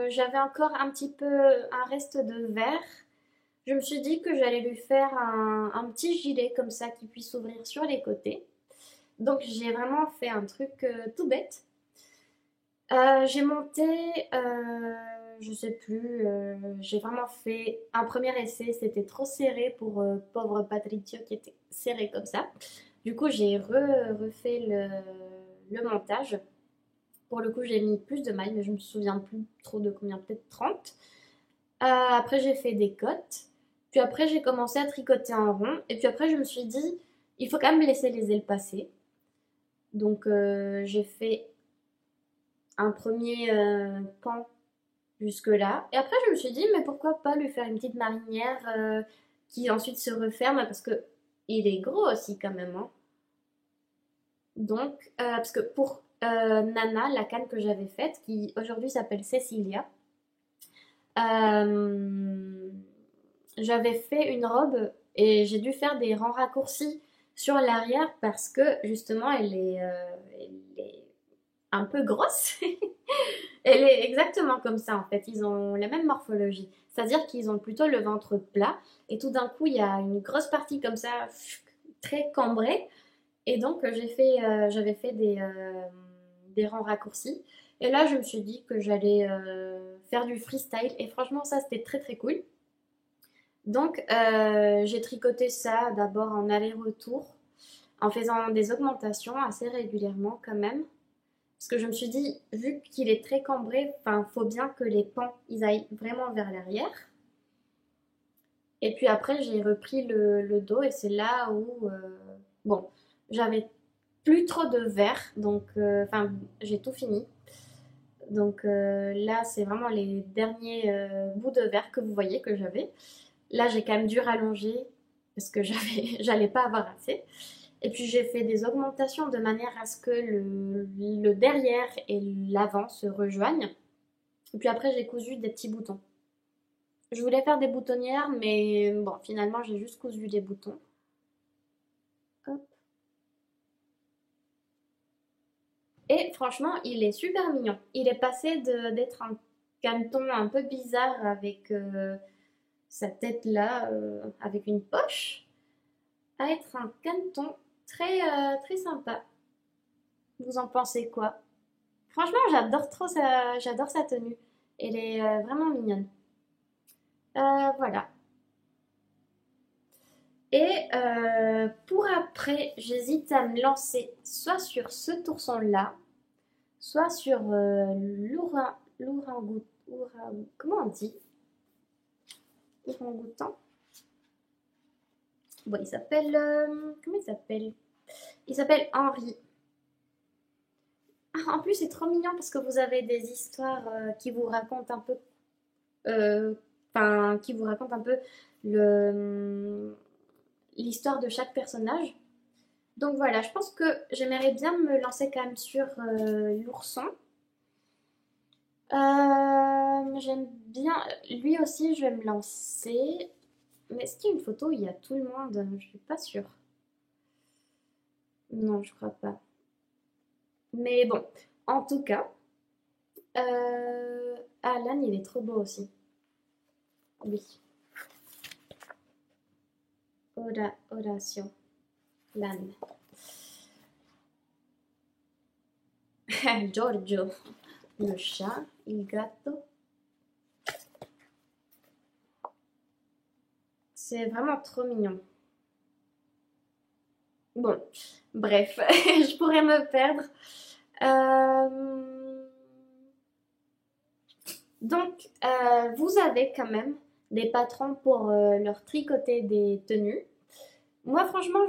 j'avais encore un petit peu un reste de verre, je me suis dit que j'allais lui faire un petit gilet comme ça qui puisse s'ouvrir sur les côtés. Donc j'ai vraiment fait un truc tout bête. J'ai monté, je sais plus, j'ai vraiment fait un premier essai, c'était trop serré pour pauvre Patricio qui était serré comme ça. Du coup, j'ai refait le montage. Pour le coup, j'ai mis plus de mailles, mais je me souviens plus trop de combien, peut-être 30. Après, j'ai fait des côtes. Puis après, j'ai commencé à tricoter en rond. Et puis après, je me suis dit, il faut quand même laisser les ailes passer. Donc, j'ai fait un premier pan jusque-là. Et après, je me suis dit, mais pourquoi pas lui faire une petite marinière qui ensuite se referme parce que il est gros aussi quand même, hein. Donc, parce que pour Nana, la canne que j'avais faite, qui aujourd'hui s'appelle Cecilia, euh, j'avais fait une robe et j'ai dû faire des rangs raccourcis sur l'arrière parce que justement elle est un peu grosse. Elle est exactement comme ça en fait, ils ont la même morphologie. C'est-à-dire qu'ils ont plutôt le ventre plat et tout d'un coup il y a une grosse partie comme ça très cambrée et donc j'avais fait des rangs raccourcis. Et là je me suis dit que j'allais faire du freestyle et franchement ça c'était très très cool. Donc j'ai tricoté ça d'abord en aller-retour en faisant des augmentations assez régulièrement quand même. Parce que je me suis dit, vu qu'il est très cambré, enfin, faut bien que les pans, ils aillent vraiment vers l'arrière. Et puis après, j'ai repris le dos et c'est là où, bon, j'avais plus trop de verre, donc, enfin, j'ai tout fini. Donc là, c'est vraiment les derniers bouts de verre que vous voyez que j'avais. Là, j'ai quand même dû rallonger parce que j'allais pas avoir assez. Et puis j'ai fait des augmentations de manière à ce que le derrière et l'avant se rejoignent. Et puis après, j'ai cousu des petits boutons. Je voulais faire des boutonnières, mais bon, finalement, j'ai juste cousu des boutons. Hop. Et franchement, il est super mignon. Il est passé d'être un caneton un peu bizarre avec sa tête là, avec une poche, à être un caneton très sympa. Vous en pensez quoi? Franchement, j'adore sa tenue. Elle est vraiment mignonne. Voilà. Et pour après, j'hésite à me lancer soit sur ce tourson-là, soit sur comment on dit? Orang-outan. Bon, il s'appelle, comment il s'appelle? Il s'appelle Henri. Ah, en plus, c'est trop mignon parce que vous avez des histoires qui vous racontent un peu, euh, enfin, qui vous racontent un peu l'histoire de chaque personnage. Donc voilà, je pense que j'aimerais bien me lancer quand même sur l'ourson. J'aime bien, lui aussi je vais me lancer. Mais est-ce qu'il y a une photo où il y a tout le monde? Je suis pas sûre. Non, je crois pas. Mais bon, en tout cas, Alan, il est trop beau aussi. Oui. Horatio. Lan. Giorgio. Le chat, il gatto. C'est vraiment trop mignon. Bon, bref, je pourrais me perdre. Euh, Donc, vous avez quand même des patrons pour leur tricoter des tenues. Moi, franchement,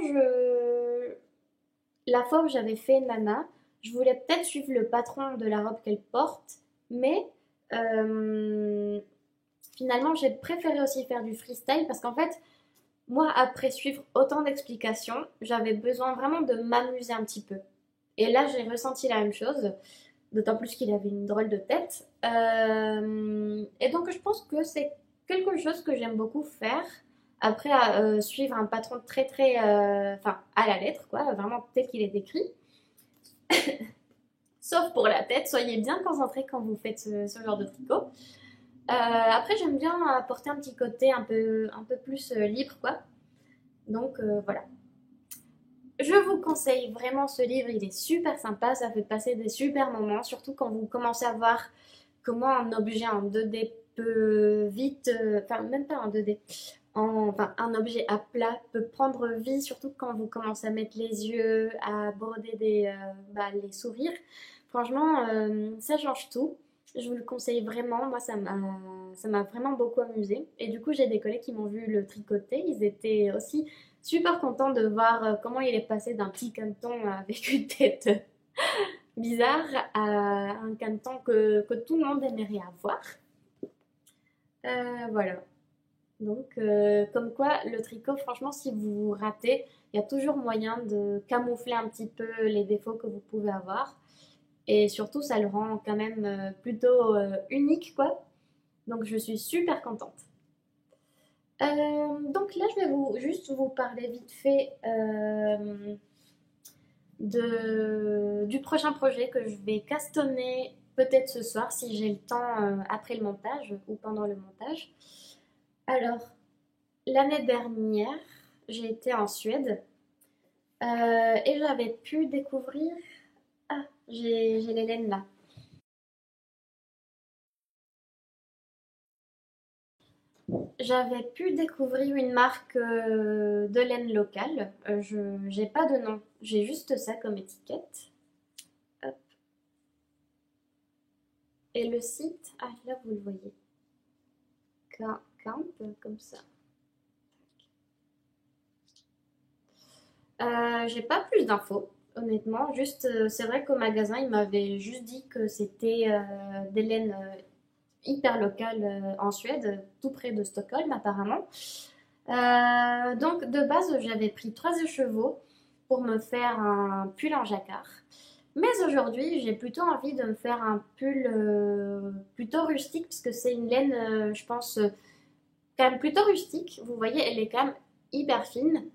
la fois où j'avais fait Nana, je voulais peut-être suivre le patron de la robe qu'elle porte, mais euh, finalement, j'ai préféré aussi faire du freestyle parce qu'en fait, moi, après suivre autant d'explications, j'avais besoin vraiment de m'amuser un petit peu. Et là, j'ai ressenti la même chose, d'autant plus qu'il avait une drôle de tête. Et donc, je pense que c'est quelque chose que j'aime beaucoup faire. Après, suivre un patron très très, enfin, à la lettre, quoi, vraiment tel qu'il est écrit. Sauf pour la tête, soyez bien concentrés quand vous faites ce genre de tricot. Après, j'aime bien apporter un petit côté un peu plus libre, quoi. Donc, voilà. Je vous conseille vraiment ce livre, il est super sympa, ça fait passer des super moments, surtout quand vous commencez à voir comment un objet en 2D peut vite, enfin même pas en 2D, enfin un objet à plat peut prendre vie, surtout quand vous commencez à mettre les yeux, à broder les sourires. Franchement, ça change tout. Je vous le conseille vraiment, moi ça m'a vraiment beaucoup amusé. Et du coup j'ai des collègues qui m'ont vu le tricoter, ils étaient aussi super content de voir comment il est passé d'un petit canton avec une tête bizarre à un canton que tout le monde aimerait avoir. Voilà. Donc, comme quoi, le tricot, franchement, si vous ratez, il y a toujours moyen de camoufler un petit peu les défauts que vous pouvez avoir. Et surtout, ça le rend quand même plutôt unique, quoi. Donc, je suis super contente. Donc là, je vais juste vous parler vite fait du prochain projet que je vais castonner peut-être ce soir si j'ai le temps après le montage ou pendant le montage. Alors, l'année dernière, j'ai été en Suède et j'avais pu découvrir... Ah, j'ai les laines là. J'avais pu découvrir une marque de laine locale. Je j'ai pas de nom, j'ai juste ça comme étiquette. Hop. Et le site, ah là vous le voyez, Camp, comme ça. J'ai pas plus d'infos, honnêtement. Juste, c'est vrai qu'au magasin, il m'avait juste dit que c'était des laines hyper locales en Suède, tout près de Stockholm apparemment. Donc de base, j'avais pris 3 chevaux pour me faire un pull en jacquard. Mais aujourd'hui, j'ai plutôt envie de me faire un pull plutôt rustique parce que c'est une laine, je pense, quand même plutôt rustique. Vous voyez, elle est quand même hyper fine.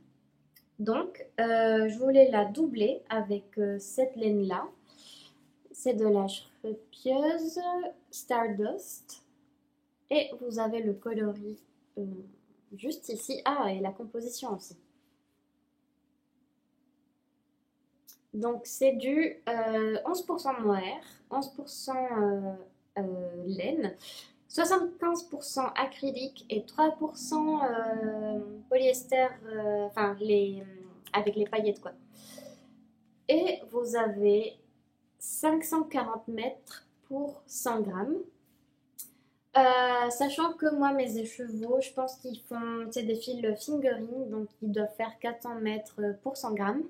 Donc, je voulais la doubler avec cette laine-là. C'est de la Shrepieuse Stardust. Et vous avez le coloris juste ici. Ah, et la composition aussi. Donc, c'est du 11% mohair, 11% laine, 75% acrylique et 3% polyester, enfin, avec les paillettes, quoi. Et vous avez 540 mètres pour 100 grammes. Sachant que moi, mes écheveaux, je pense qu'ils font, c'est des fils fingering, donc ils doivent faire 400 mètres pour 100 grammes.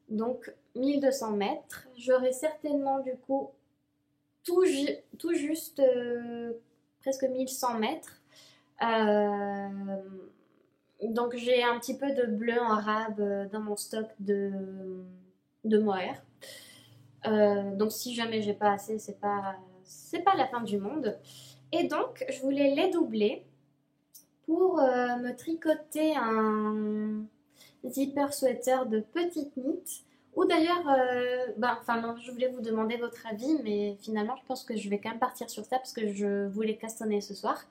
Donc 1200 mètres. J'aurai certainement du coup tout juste presque 1100 mètres. Euh, donc j'ai un petit peu de bleu en arabe dans mon stock de mohair. Donc si jamais j'ai pas assez, c'est pas la fin du monde. Et donc je voulais les doubler pour me tricoter un zipper sweater de petite knit. Ou d'ailleurs, enfin non, je voulais vous demander votre avis, mais finalement je pense que je vais quand même partir sur ça parce que je voulais castonner ce soir.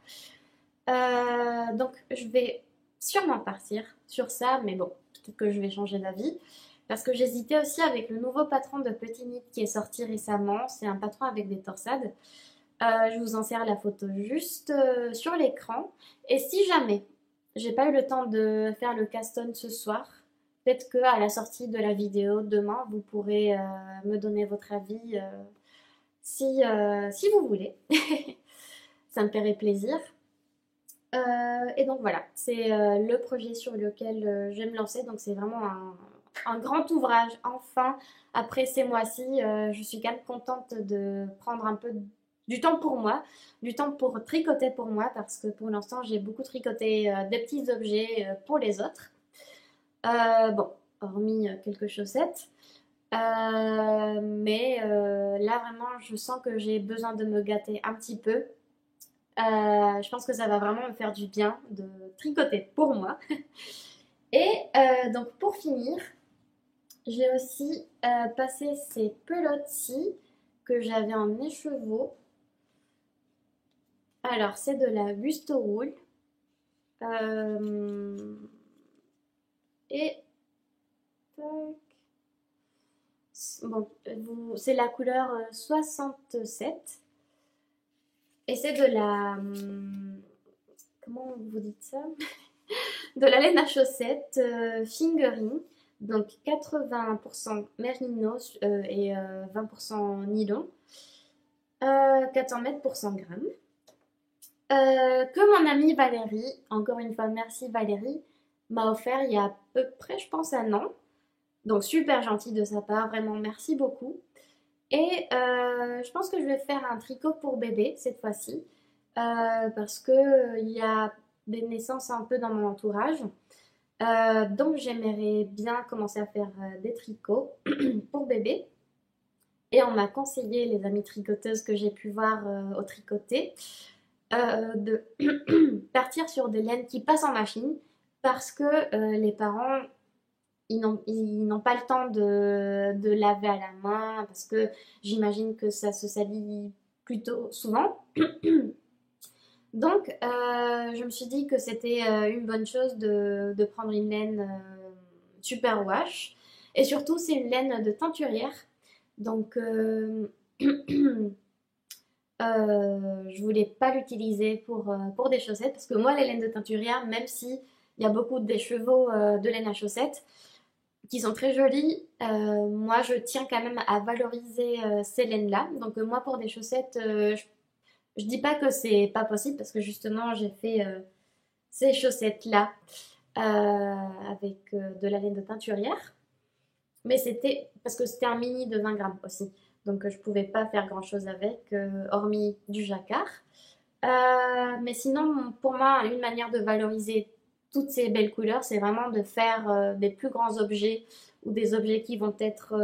Donc je vais sûrement partir sur ça, mais bon, peut-être que je vais changer d'avis. Parce que j'hésitais aussi avec le nouveau patron de Petit Knit qui est sorti récemment. C'est un patron avec des torsades. Je vous en sers la photo juste sur l'écran. Et si jamais j'ai pas eu le temps de faire le caston ce soir, peut-être que à la sortie de la vidéo demain, vous pourrez me donner votre avis si vous voulez. Ça me ferait plaisir. Et donc voilà, c'est le projet sur lequel je vais me lancer. Donc c'est vraiment un grand ouvrage. Enfin, après ces mois-ci, je suis quand même contente de prendre un peu du temps pour moi, du temps pour tricoter pour moi, parce que pour l'instant, j'ai beaucoup tricoté des petits objets pour les autres. Bon, hormis quelques chaussettes. Mais là vraiment je sens que j'ai besoin de me gâter un petit peu. Je pense que ça va vraiment me faire du bien de tricoter pour moi. Et donc pour finir, j'ai aussi passé ces pelotes-ci que j'avais en écheveau. Alors c'est de la Gusto Wool. Euh, et tac. Bon, c'est la couleur 67. Et c'est de la... comment vous dites ça? De la laine à chaussettes fingering. Donc 80% mérinos et 20% nylon. 400 mètres pour 100 grammes. Que mon amie Valérie, encore une fois merci Valérie, m'a offert il y a à peu près je pense un an. Donc super gentil de sa part, vraiment merci beaucoup. Et je pense que je vais faire un tricot pour bébé cette fois-ci. Parce que il y a des naissances un peu dans mon entourage. Donc j'aimerais bien commencer à faire des tricots pour bébé. Et on m'a conseillé, les amies tricoteuses que j'ai pu voir au tricoté, de partir sur des laines qui passent en machine parce que les parents, ils n'ont pas le temps de laver à la main parce que j'imagine que ça se salit plutôt souvent. Donc, je me suis dit que c'était une bonne chose de prendre une laine super wash. Et surtout, c'est une laine de teinturière. Donc, je voulais pas l'utiliser pour des chaussettes parce que moi, les laines de teinturière, même si il y a beaucoup d'écheveaux de laine à chaussettes qui sont très jolies, moi, je tiens quand même à valoriser ces laines-là. Donc, moi, pour des chaussettes, je dis pas que c'est pas possible parce que justement j'ai fait ces chaussettes-là avec de la laine de teinturière. Mais c'était parce que c'était un mini de 20 grammes aussi. Donc je pouvais pas faire grand-chose avec, hormis du jacquard. Mais sinon, pour moi, une manière de valoriser toutes ces belles couleurs, c'est vraiment de faire des plus grands objets ou des objets qui vont être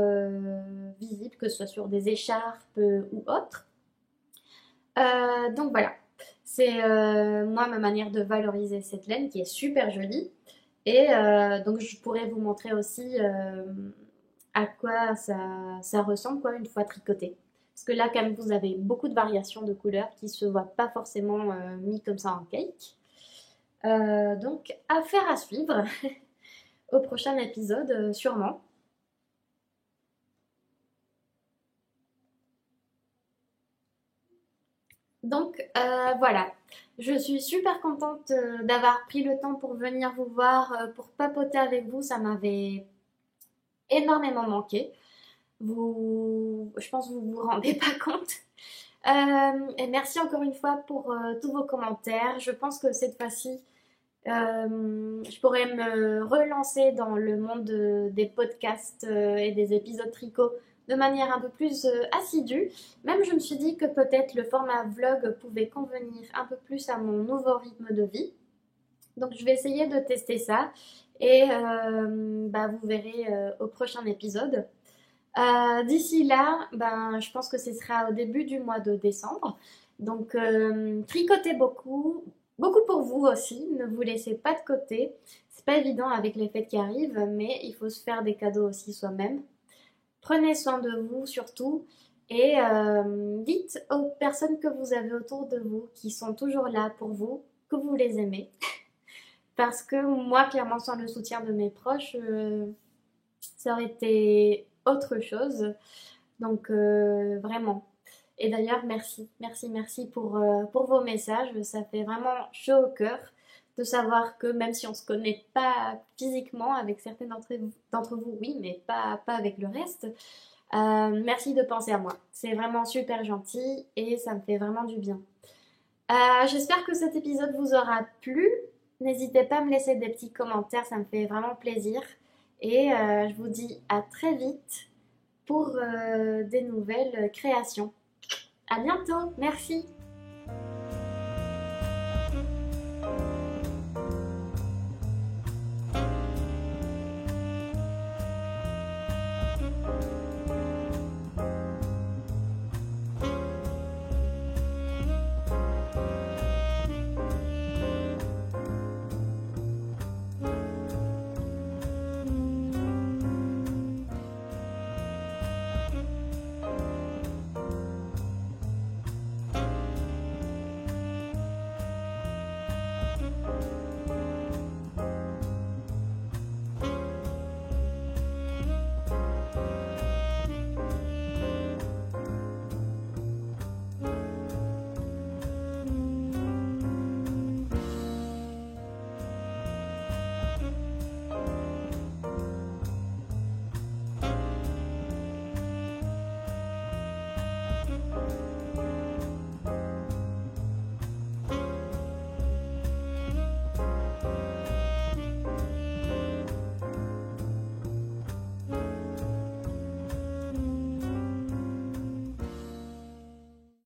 visibles, que ce soit sur des écharpes ou autres. Donc voilà, c'est moi ma manière de valoriser cette laine qui est super jolie. Et donc je pourrais vous montrer aussi à quoi ça ressemble quoi, une fois tricoté. Parce que là, quand même, vous avez beaucoup de variations de couleurs qui ne se voient pas forcément mis comme ça en cake. Donc, affaire à suivre au prochain épisode, sûrement. Donc voilà, je suis super contente d'avoir pris le temps pour venir vous voir, pour papoter avec vous. Ça m'avait énormément manqué. Je pense que vous vous rendez pas compte. Et merci encore une fois pour tous vos commentaires. Je pense que cette fois-ci, je pourrais me relancer dans le monde des podcasts et des épisodes tricot de manière un peu plus assidue. Même je me suis dit que peut-être le format vlog pouvait convenir un peu plus à mon nouveau rythme de vie. Donc je vais essayer de tester ça et bah, vous verrez au prochain épisode. D'ici là, ben, je pense que ce sera au début du mois de décembre. Donc, tricotez beaucoup, beaucoup pour vous aussi. Ne vous laissez pas de côté. C'est pas évident avec les fêtes qui arrivent, mais il faut se faire des cadeaux aussi soi-même. Prenez soin de vous surtout et dites aux personnes que vous avez autour de vous qui sont toujours là pour vous que vous les aimez. Parce que moi, clairement, sans le soutien de mes proches, ça aurait été autre chose. Donc vraiment. Et d'ailleurs, merci, merci, merci pour vos messages. Ça fait vraiment chaud au cœur de savoir que même si on ne se connaît pas physiquement, avec certains d'entre vous, oui, mais pas avec le reste, merci de penser à moi. C'est vraiment super gentil et ça me fait vraiment du bien. J'espère que cet épisode vous aura plu. N'hésitez pas à me laisser des petits commentaires, ça me fait vraiment plaisir. Et je vous dis à très vite pour des nouvelles créations. À bientôt, merci.